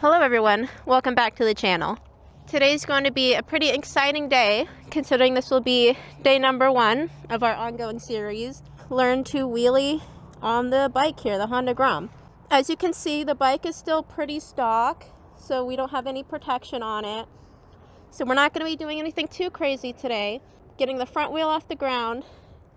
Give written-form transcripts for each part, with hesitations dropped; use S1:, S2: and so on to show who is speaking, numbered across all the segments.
S1: Hello everyone, welcome back to the channel. Today's going to be a pretty exciting day, considering this will be day number 1 of our ongoing series, Learn to Wheelie on the bike here, the Honda Grom. As you can see, the bike is still pretty stock, so we don't have any protection on it. So we're not going to be doing anything too crazy today, getting the front wheel off the ground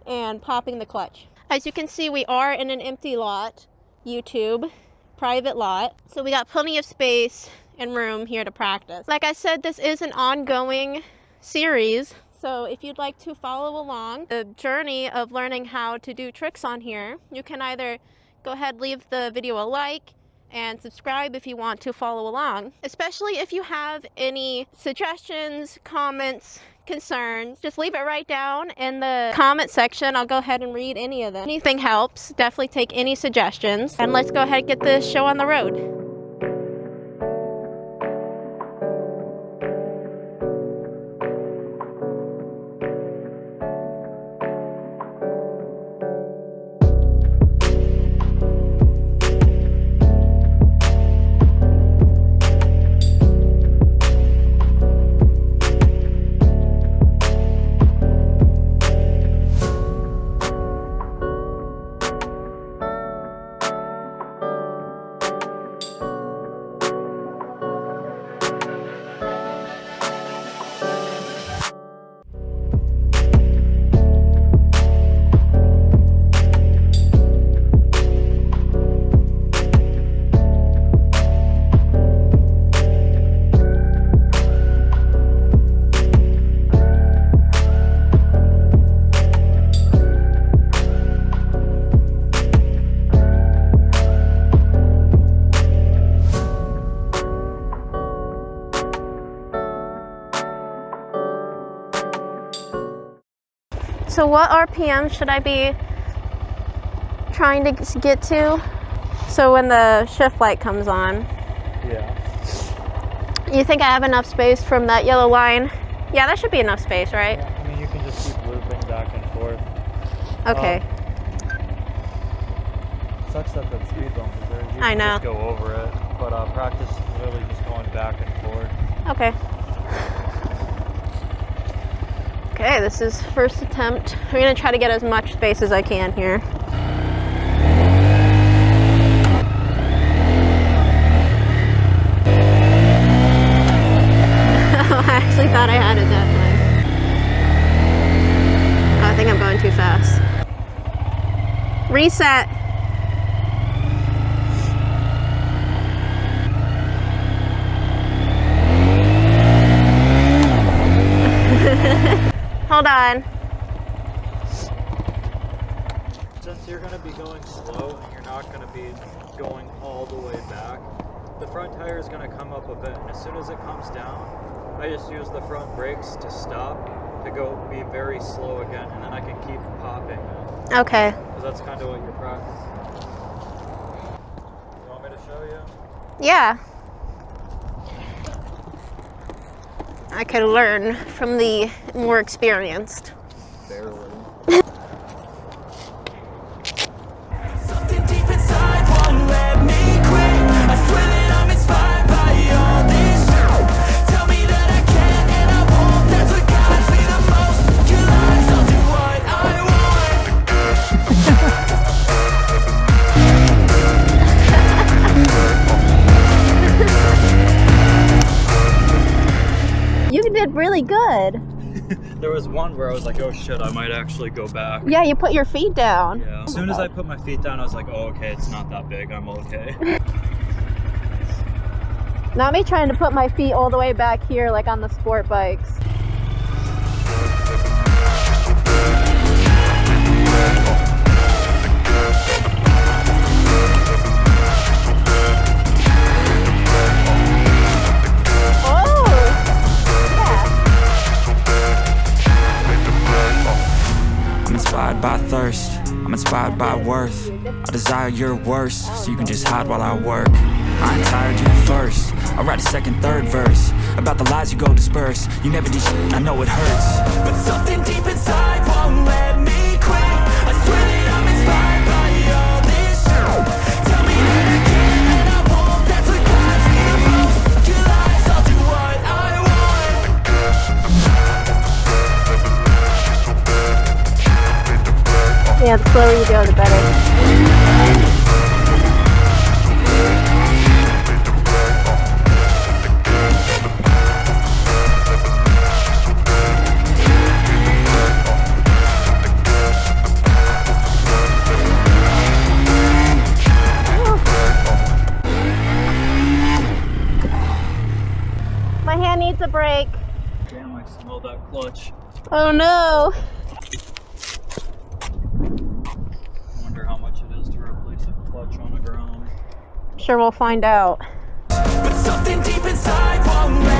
S1: and popping the clutch. As you can see, we are in an empty lot, YouTube. Private lot, so we got plenty of space and room here to practice. Like I said, this is an ongoing series, so if you'd like to follow along the journey of learning how to do tricks on here, you can either go ahead, leave the video a like and subscribe if you want to follow along. Especially if you have any suggestions, comments, concerns, just leave it right down in the comment section. I'll go ahead and read any of them. Anything helps. Definitely take any suggestions. And let's go ahead and get this show on the road. So what RPM should I be trying to get to? So when the shift light comes on.
S2: Yeah.
S1: You think I have enough space from that yellow line? Yeah, that should be enough space, right?
S2: Yeah, I mean, you can just keep looping back and forth.
S1: Okay.
S2: Sucks that speed bump is there. You
S1: I
S2: can
S1: know.
S2: just go over it, but practice really just going back and forth.
S1: Okay. Okay, this is first attempt. I'm gonna try to get as much space as I can here. I actually thought I had it that time. Oh, I think I'm going too fast. Reset. Hold on.
S2: Since you're going to be going slow and you're not going to be going all the way back, the front tire is going to come up a bit. And as soon as it comes down, I just use the front brakes to stop, to go be very slow again, and then I can keep popping it.
S1: Okay.
S2: Because that's kind of what you're practicing. You want me to show you?
S1: Yeah. I could learn from the more experienced.
S2: Barely.
S3: Something deep inside won't let me quit. I swear that I'm inspired by all this shit. Tell me that I can and I won't. That's what guides me the most. Your lies, I'll do what I
S1: You did really good.
S2: There was one where I was like, oh shit, I might actually go back.
S1: Yeah, you put your feet down.
S2: Yeah. As soon as I put my feet down, I was like, oh, okay, it's not that big. I'm okay.
S1: Not me trying to put my feet all the way back here like on the sport bikes.
S3: I'm inspired by thirst, I'm inspired by worth. I desire your worst, so you can just hide while I work. I ain't tired, you first. I write a second, third verse about the lies you go disperse. You never did shit, I know it hurts, but something deep inside won't let me quit. I swear that I'm inspired by all this shit. Tell me that I can and I won't. That's what guides me the most.
S1: slower you go, the better. My hand needs a break.
S2: Damn, I smell that clutch.
S1: Oh no.
S2: I wonder how much it is to replace a clutch on a Grom.
S1: Sure, we'll find out.
S3: But something deep inside won't let